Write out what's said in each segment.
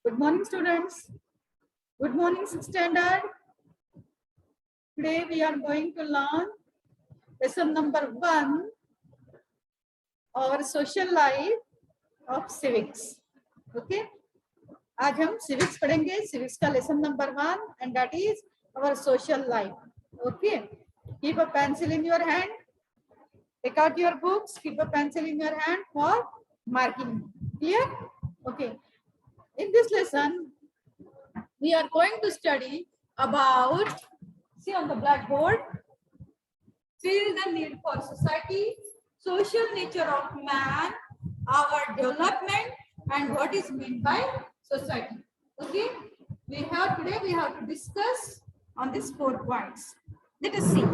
Good morning, students. Good morning, 6th standard. Today we are going to learn lesson number 1, our social life of civics. Okay. आज हम civics पढ़ेंगे. Civics का lesson number 1 and that is our social life. Okay. Keep a pencil in your hand. Take out your books. Keep a pencil in your hand for marking. Clear? Okay. In this lesson, we are going to study about, see on the blackboard, feel the need for society, social nature of man, our development, and what is meant by society. Okay, today we have to discuss on these 4 points. Let us see.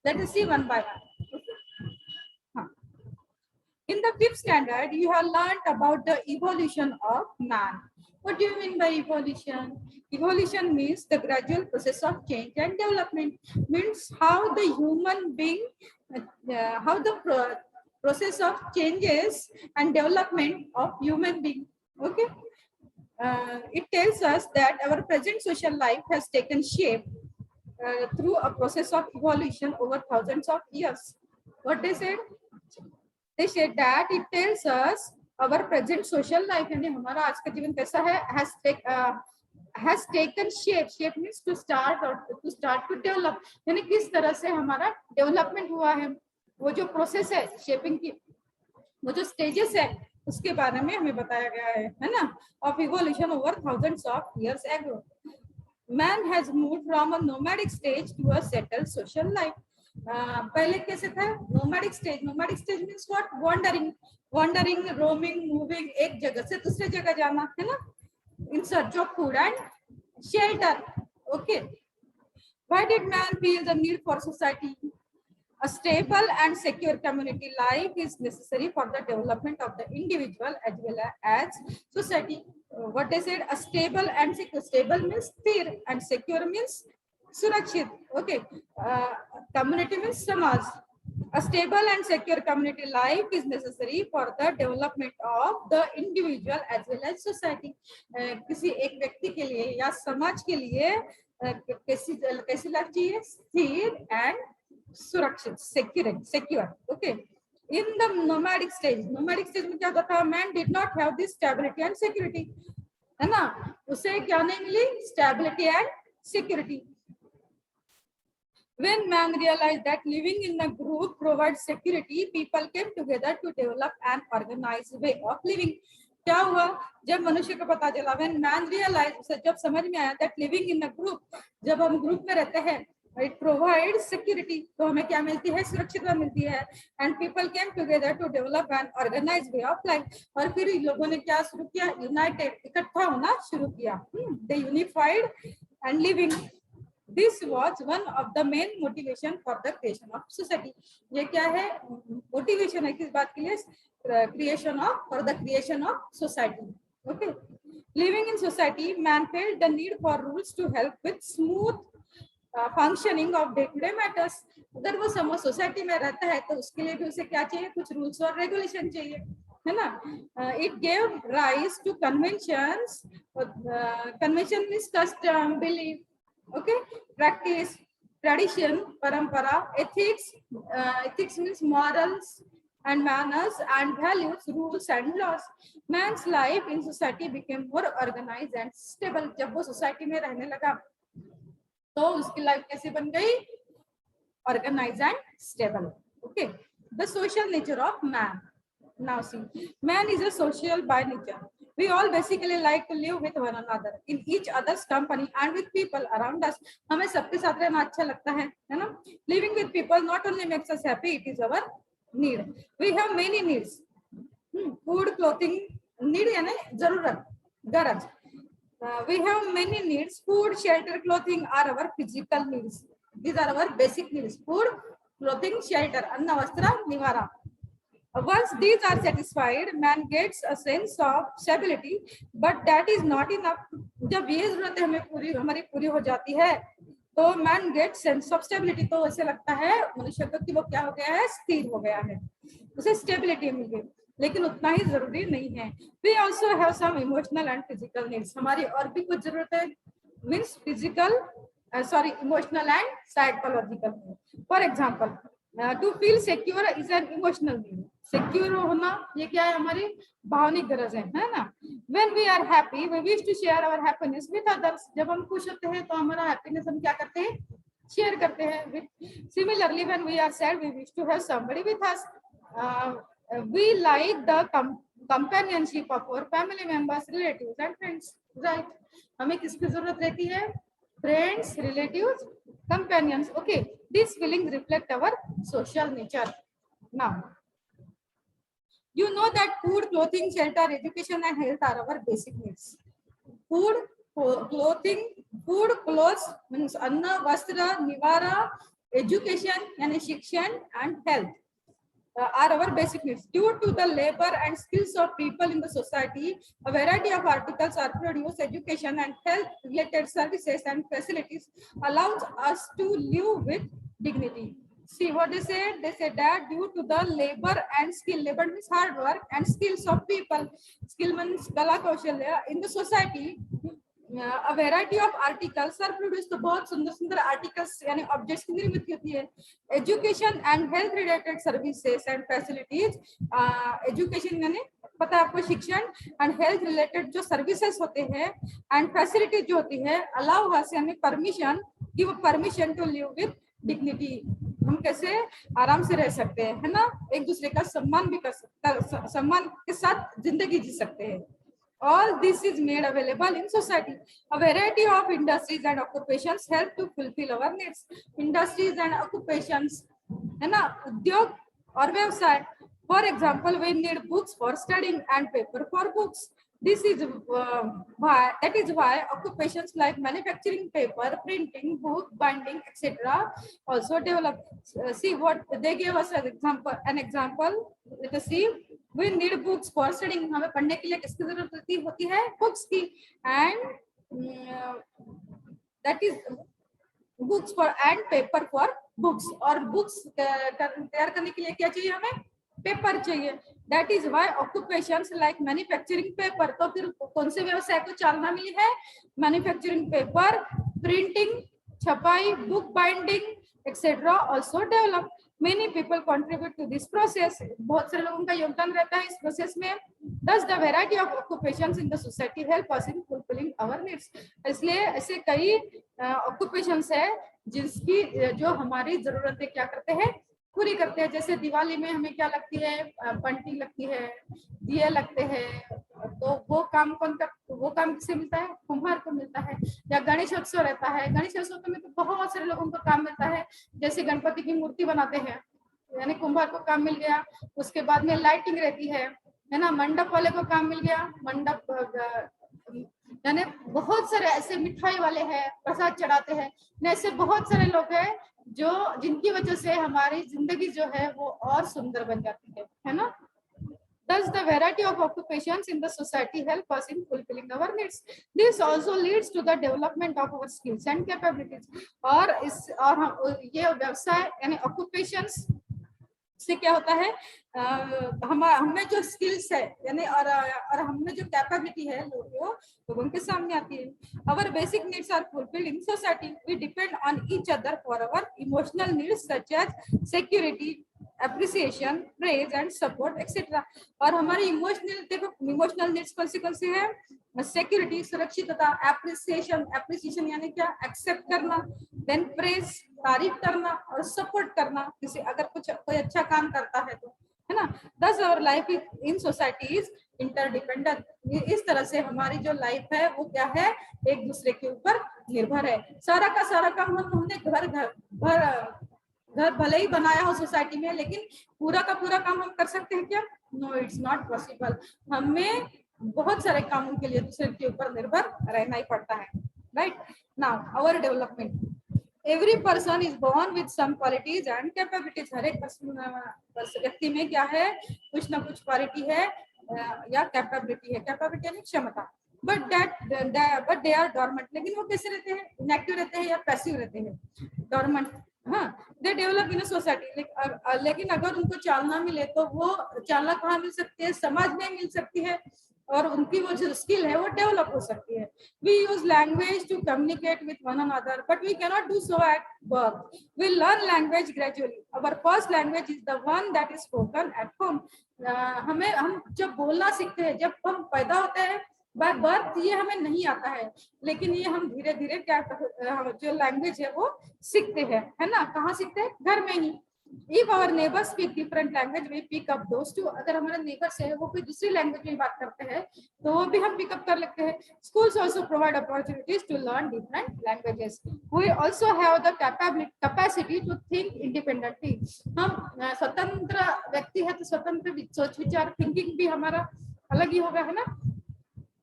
Let us see one by one. Okay. In the 5th standard, you have learned about the evolution of man. What do you mean by evolution? Evolution means the gradual process of change and development. Means how the human being, how the process of changes and development of human being. Okay. It tells us that our present social life has taken shape through a process of evolution over thousands of years. What they said? They said that it tells us our present social life, यानी हमारा आज का जीवन कैसा है, has taken shape. Shape means to start or to start to develop. यानी किस तरह से हमारा development हुआ है, वो जो process है shaping की, वो जो stages है, उसके बारे में हमें बताया गया है ना? Of evolution over thousands of years ago. Man has moved from a nomadic stage to a settled social life. पहले कैसे था? Nomadic stage. Nomadic stage means what? Wandering, roaming, moving, एक जगह से दूसरे जगह जाना, है ना? In search of food and shelter. Okay. Why did man feel the need for society? A stable and secure community life is necessary for the development of the individual as well as society. What they said, a stable and secure. Stable means sthir and secure means surakshit. Okay. Community means samaj. A stable and secure community life is necessary for the development of the individual as well as society. किसी एक व्यक्ति के लिए या समाज के लिए कैसी लाइफ चाहिए? स्थिर and सुरक्षित, secure. Okay. In the nomadic stage में क्या होता था? Man did not have this stability and security, है ना? उसे क्या नहीं मिली? Stability and security. When man realized that living in a group provides security, people came together to develop an organized way of living. क्या हुआ? जब मनुष्य को पता चला, when man realized, जब समझ में आया that living in a group, जब हम ग्रुप में रहते हैं, it provides security, तो हमें क्या मिलती है? सुरक्षितता मिलती है. And people came together to develop an organized way of life. और फिर लोगों ने क्या शुरू किया? United, इकट्ठा होना शुरू किया. They unified and living. This was one of the main motivation for the creation of society. ये क्या है? Motivation है किस बात के लिए? For the creation of society. Okay. Living in society, man felt the need for rules to help with smooth functioning of day-to-day matters. अगर वो सोसाइटी में रहता है तो उसके लिए भी उसे क्या चाहिए? कुछ रूल्स और रेगुलेशन चाहिए, है ना? It gave rise to conventions. Convention means custom, belief, okay, practice, tradition, parampara, ethics. Ethics means morals and manners and values, rules and laws. Man's life in society became more organized and stable. जब वो society में रहने लगा तो उसकी life कैसी बन गई? Organized and stable. Okay. The social nature of man. Now see, man is a social by nature. We all basically like to live with one another, in each other's company and with people around us. हमें सबके साथ रहना अच्छा लगता है ना? Living with people not only makes us happy, it is our need. We have many needs. Food, clothing, need यानी जरूरत, गरज. We have many needs. Food, shelter, clothing are our physical needs. These are our basic needs. Food, clothing, shelter, anna, vastra, nivara. Once these are satisfied, man gets a sense of stability, but that is not enough. जब ये जरूरतें हमारी पूरी हो जाती है, तो man gets sense of stability. तो ऐसे लगता है मनुष्य को कि वो क्या हो गया है? स्थिर हो गया है, उसे stability मिल गई. लेकिन उतना ही जरूरी नहीं है। We also have some emotional and physical needs, हमारी और भी कुछ जरूरत है, means physical sorry emotional and psychological need. For example to feel secure is an emotional need, secure होना ये क्या है, हमारी भावनिक गरज है ना। When we are happy we wish to share our happiness with others, जब हम खुश होते हैं तो हमारा हैप्पीनेस हम क्या करते हैं, शेयर करते हैं। Similarly when we are sad we wish to have somebody with us, we like the companionship of our family members, relatives and friends, right? हमें किसकी जरूरत रहती है, friends, relatives, companions, okay? These feelings reflect our social nature. Now you know that food, clothing, shelter, education and health are our basic needs. Food, clothing, food, clothes means anna, vastra, nivara, education yani shikshan and health are our basic needs. Due to the labor and skills of people in the society, a variety of articles are produced. Education and health related services and facilities allows us to live with dignity. See what they said? They said that due to the labor and skill, labor means hard work and skills of people, skill means kala kaushalya in the society, a variety of articles are produced. तो बहुत सुंदर सुंदर articles यानी objects की निर्मित होती है। Education and health related services and facilities, education यानी पता है आपको शिक्षण, एंड हेल्थ रिलेटेड जो सर्विसेज होते हैं एंड फैसिलिटीज जो होती है, अलाउ अस यानी permission, give permission to live with dignity, हम कैसे आराम से रह सकते हैं, है ना, एक दूसरे का सम्मान भी कर सकते, सम्मान के साथ जिंदगी जी सकते हैं। All this is made available in society. A variety of industries and occupations help to fulfill our needs. Industries and occupations, है ना, उद्योग और व्यवसाय. For example, we need books for studying and paper for books. This is why occupations like manufacturing paper, printing, book binding, etc. also develop. See what they gave us as example. An example. Let us see. We need books for studying. हमें पढ़ने के लिए किसकी जरूरत होती है, books की, and that is books for and paper for books. और बुक्स तैयार करने के लिए क्या चाहिए, हमें पेपर चाहिए. That is why occupations like manufacturing paper, तो फिर कौन से व्यवसाय को चालना मिली है, मैन्युफैक्चरिंग पेपर, प्रिंटिंग, छपाई, book binding etc. also develop. Many people contribute to this process. बहुत सारे लोगों का योगदान रहता है इस प्रोसेस में. Thus the variety of occupations in the society help us in fulfilling our needs. इसलिए ऐसे कई occupations है जिसकी जो हमारी जरूरतें क्या करते हैं, पूरी करते हैं. जैसे दिवाली में हमें क्या लगती है, बंटी लगती है, दिए लगते हैं, तो वो काम कौन कर, वो काम किसे मिलता है, कुम्हार को मिलता है. या गणेशोत्सव रहता है, गणेशोत्सव में तो बहुत सारे लोगों को काम मिलता है. जैसे गणपति की मूर्ति बनाते हैं यानी कुम्हार को काम मिल गया. उसके बाद में लाइटिंग रहती है ना, मंडप वाले को काम मिल गया, मंडप यानी बहुत सारे ऐसे मिठाई वाले हैं, प्रसाद चढ़ाते हैं, ऐसे बहुत सारे लोग हैं जो जिनकी वजह से हमारी जिंदगी जो है वो और सुंदर बन जाती है ना. Thus, the variety of occupations in the society help us in fulfilling our needs. This also leads to the development of our skills and capabilities. और ये व्यवसाय यानी occupations से क्या होता है, हमें जो स्किल्स है यानी और हमें जो कैपेबिलिटी है लोगों के सामने आती है. Our basic needs are fulfilled in society. We depend on each other for our emotional needs such as security, appreciation, praise and support etc. और हमारी इमोशनल नीड्स कौन सी है, सिक्योरिटी सुरक्षितता, एप्रिसिएशन यानी क्या, एक्सेप्ट करना, देन प्रेज तारीफ करना, और सपोर्ट करना किसी अगर कोई अच्छा काम करता है तो, है ना. Thus our life in society is interdependent. इस तरह से हमारी जो लाइफ है वो क्या है, एक दूसरे के ऊपर निर्भर है. सारा का सारा काम हमने घर भले ही बनाया हो सोसाइटी में, लेकिन पूरा का पूरा काम हम कर सकते हैं क्या, नो इट्स नॉट पॉसिबल. हमें बहुत सारे कामों के लिए दूसरे के ऊपर निर्भर रहना ही पड़ता है. Right now our development, every person is born with some qualities and capabilities. हर एक व्यक्ति में क्या है, कुछ ना कुछ क्वालिटी है या कैपेबिलिटी है. कैपेबिलिटी यानी क्षमता. But they are dormant. लेकिन वो कैसे रहते हैं, इनएक्टिव रहते हैं या पैसिव रहते हैं, dormant. They they develop in society. लेकिन अगर उनको चालना मिले तो वो चालना कहाँ मिल सकती है, समाज में मिल सकती है, और उनकी वो जो स्किल है वो डेवलप हो सकती है। We use language to communicate with one another, but we cannot do so at work. We learn language gradually. Our first language is the one that is spoken at home. हम जब बोलना सीखते हैं, जब हम पैदा होते हैं बाय बर्थ, ये हमें नहीं आता है, लेकिन ये हम धीरे धीरे क्या जो लैंग्वेज है वो सीखते हैं, है ना। कहाँ सीखते हैं? घर में ही। If our neighbors speak different language, we pick up those too. अगर हमारे neighbors है वो कोई दूसरी लैंग्वेज में बात करते हैं तो वो भी हम पिक अप कर लेते हैं। Schools also provide opportunities to learn different languages. We also have the capacity to think independently. हम स्वतंत्र व्यक्ति है तो स्वतंत्र सोच विचार थिंकिंग भी हमारा अलग ही होगा, है ना।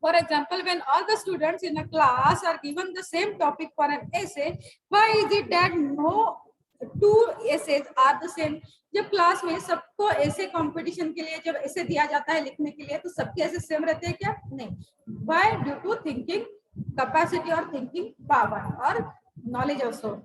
For example, when all the students in a class are given the same topic for an essay, why is it that no two essays are the same? जब क्लास में सबको ऐसे कंपटीशन के लिए जब ऐसे दिया जाता है लिखने के लिए, तो सबके ऐसे सेम रहते हैं क्या? नहीं। Why? Due to thinking capacity or thinking power or knowledge also.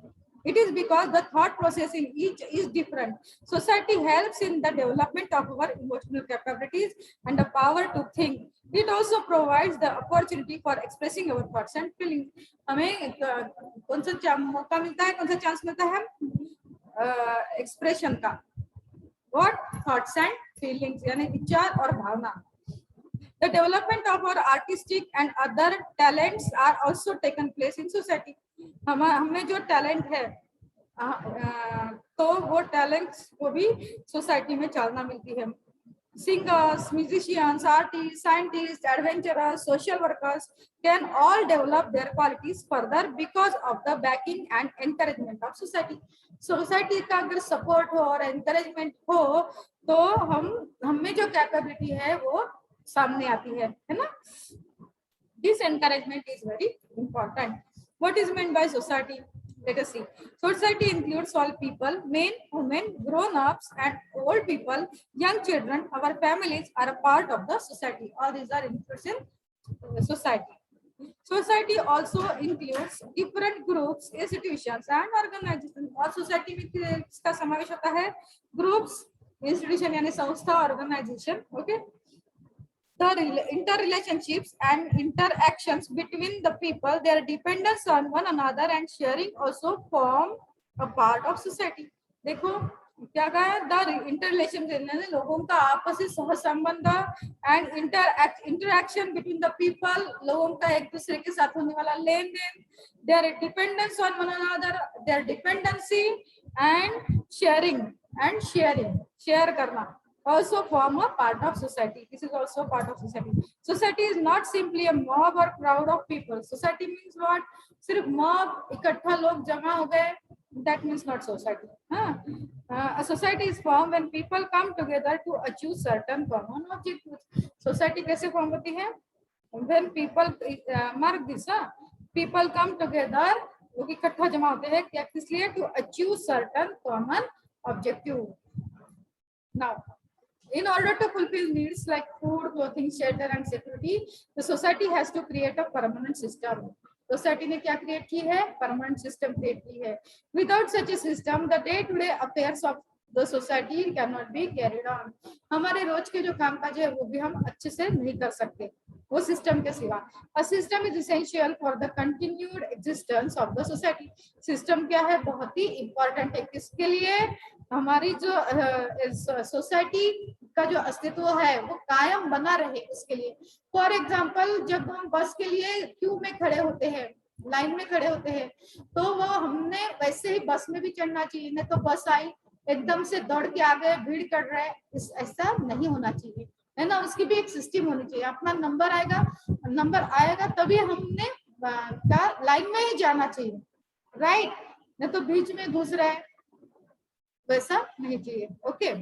It is because the thought process in each is different. Society helps in the development of our emotional capabilities and the power to think. It also provides the opportunity for expressing our thoughts and feelings. हमें कौन सा मौका मिलता है, कौन सा chance मिलता है एक्सप्रेशन का? What? Thoughts and feelings, यानी विचार और भावना. The development of our artistic and other talents are also taken place in society. हमें जो टैलेंट है तो वो टैलेंट्स को भी सोसाइटी में चालना मिलती है। Singers, musicians, artists, scientists, adventurers, social workers can all develop their qualities further because of the backing and encouragement of society. Society का अगर सपोर्ट हो और एनकरेजमेंट हो तो हम में जो कैपेबिलिटी है वो सामने आती है ना। This encouragement is very important. What is meant by society? Let us see. Society includes all people, men, women, grown-ups, and old people, young children. Our families are a part of the society. All these are included in society. Society also includes different groups, institutions, and organizations. और society में इसका समावेश होता है groups, institution यानी संस्था, organization. Okay. The interrelationships and interactions between the people, their dependence on one another and sharing also form a part of society. देखो क्या कहा है? The interrelation लोगों का आपसी सहसंबंध and interaction between the people, लोगों का एक दूसरे के साथ होने वाला लेन then, their dependence on one another, their dependency and sharing share करना also form a part of society. This is also part of society. Society is not simply a mob or crowd of people. Society means what? सिर्फ mob, इकट्ठा लोग जमा हो गए, that means not society. A society is formed when people come together to achieve certain common objectives. Society कैसे form होती है? When people mark this, people come together, लोग इकट्ठा जमा होते हैं क्या किस लिए? To achieve certain common objective. Now, in order to fulfill needs like food, clothing, shelter, and security, the society has to create a permanent system. Society ने क्या create की है? Permanent system create की है. Without such a system, the day-to-day affairs of the society cannot be carried on. हमारे रोज के जो कामकाज है वो भी हम अच्छे से नहीं कर सकते वो सिस्टम के सिवा. A system is essential for the continued existence of the society. System क्या है? बहुत ही important है. किसके लिए? हमारी जो सोसाइटी का जो अस्तित्व है वो कायम बना रहे उसके लिए. फॉर एग्जाम्पल, जब हम बस के लिए क्यू में खड़े होते हैं, लाइन में खड़े होते हैं, तो वो हमने वैसे ही बस में भी चढ़ना चाहिए. नहीं तो बस आई एकदम से दौड़ के आ गए, भीड़ कर रहे हैं, ऐसा नहीं होना चाहिए, है ना. उसकी भी एक सिस्टम होनी चाहिए. अपना नंबर आएगा तभी हमने लाइन में ही जाना चाहिए, राइट. नहीं तो बीच में घुस रहे, वैसा नहीं चाहिए. ओके.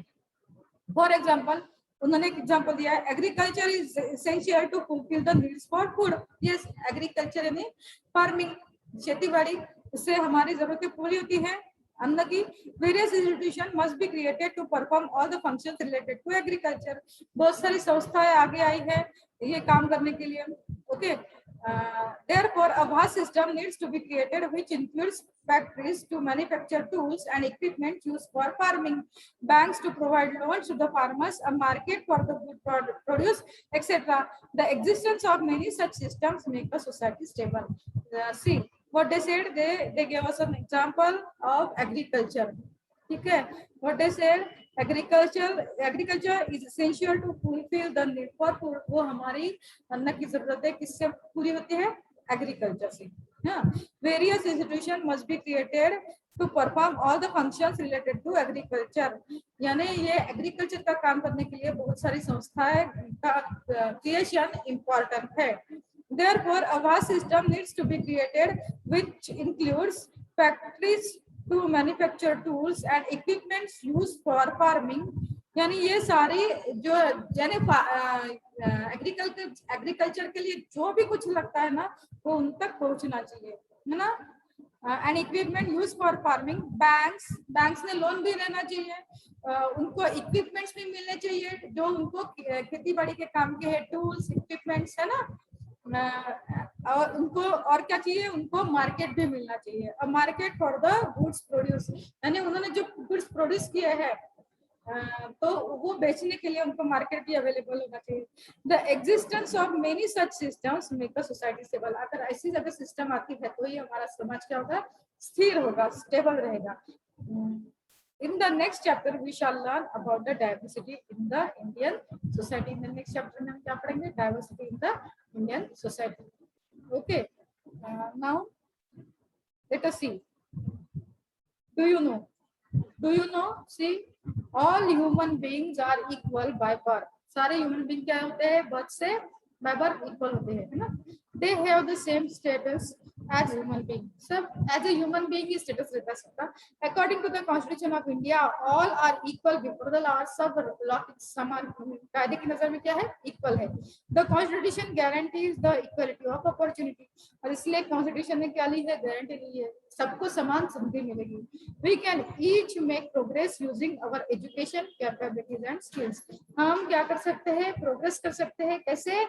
फॉर एग्जाम्पल, उन्होंने एक एग्जाम्पल दिया है, agriculture is essential to fulfil the needs for food. Yes, agriculture यानी फार्मिंग, खेती बाड़ी, उससे हमारी जरूरतें पूरी होती है अन्न की. Various institution must be created to perform all the functions related to agriculture. बहुत सारी संस्थाएं आगे आई है ये काम करने के लिए. Okay. Therefore, a vast system needs to be created which includes factories to manufacture tools and equipment used for farming, banks to provide loans to the farmers, a market for the good produce, etc. The existence of many such systems make a society stable. See what they said. They gave us an example of agriculture. Okay, what they said, agriculture is essential to fulfill the need for food. वो हमारी अन्न की जरूरतें किससे पूरी होती है? Agriculture से. हाँ, various institutions must be created to perform all the functions related to agriculture. यानी ये एग्रीकल्चर का काम करने के लिए बहुत सारी संस्थाएं का क्रिएशन इम्पोर्टेंट है. Therefore, a vast system needs to be created which includes factories to manufacture tools and equipments used for farming. यानी ये सारी जो यानी एग्रीकल्चर के लिए जो भी कुछ लगता है ना वो उन तक पहुंचना चाहिए, है ना. And equipment use for farming. Banks ने लोन भी लेना चाहिए, उनको इक्विपमेंट्स भी मिलने चाहिए जो उनको खेती बाड़ी के काम के है, टूल्स इक्विपमेंट्स, है ना. और उनको और क्या चाहिए? उनको मार्केट भी मिलना चाहिए, a market for the goods produce. यानी उन्होंने जो गुड्स प्रोड्यूस किए हैं तो वो बेचने के लिए उनको मार्केट भी अवेलेबल होना चाहिए. The existence of many such systems make a society stable. अगर ऐसी अगर सिस्टम आती है तो ही हमारा समाज क्या होगा? स्थिर होगा, स्टेबल रहेगा. In the next chapter, we shall learn about the diversity in the Indian society. In the next chapter, में हम क्या पढ़ेंगे? Diversity in the Indian society. Okay. Now, let us see. Do you know? See, all human beings are equal by birth. सारे human being क्या होते हैं? birth से by birth equal होते हैं, है ना. They have the same status as human being. सब as a human being he status रहता है सबका. According to the Constitution of India, all are equal before the law. सब law समान कायदे की नजर में क्या है? Equal है. The Constitution guarantees the equality of opportunity. और इसलिए Constitution ने क्या ली है? गारंटी ली है, सबको समान संधि मिलेगी. We can each make progress using our education, capabilities and skills. हम क्या कर सकते हैं? प्रोग्रेस कर सकते हैं. कैसे?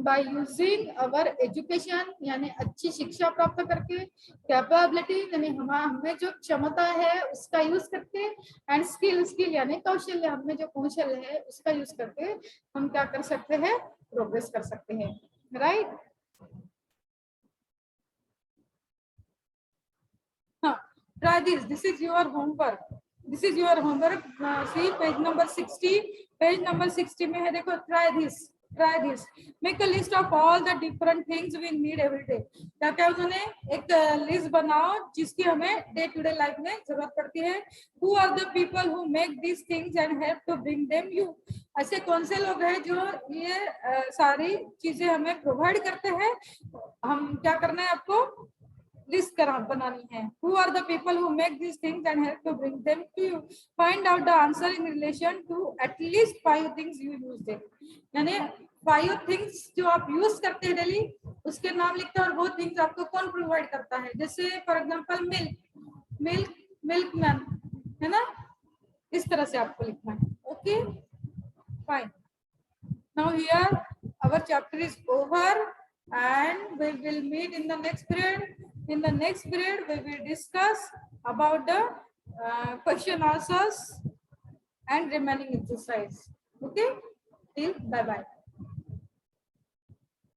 by using our education, यानी अच्छी शिक्षा प्राप्त करके, कैपेबिलिटी यानी हमें जो क्षमता है उसका यूज करके, एंड स्किल यानी कौशल्य, हमें जो कौशल है उसका यूज करके हम क्या कर सकते हैं? प्रोग्रेस कर सकते हैं. राइट. हाँ, try this. This is your homework. See page number 60. Page number 60 में है, देखो. try this. Make a list of all the different things we need every day. क्या क्या उन्होंने एक लिस्ट बनाओ जिसकी हमें डे टू डे लाइफ में जरूरत पड़ती है. Who are the people who make these things and help to bring them you? ऐसे कौन से लोग हैं जो ये सारी चीजें हमें प्रोवाइड करते हैं? हम क्या करना है आपको? लिस्ट बनानी है. Who are the people who make these things and help to bring them to you? Find out the answer in relation to at least 5 things you use daily. यानी 5 things जो आप यूज करते हैं daily उसके नाम लिखते हैं और वो थिंग्स आपको कौन प्रोवाइड करता है. जैसे फॉर एग्जांपल मिल्कमैन, है ना. इस तरह से आपको लिखना है. Okay, fine. Now here our chapter is over and we will meet in the next period. In the next period, we will discuss about the question answers and remaining exercise. Okay, till bye bye.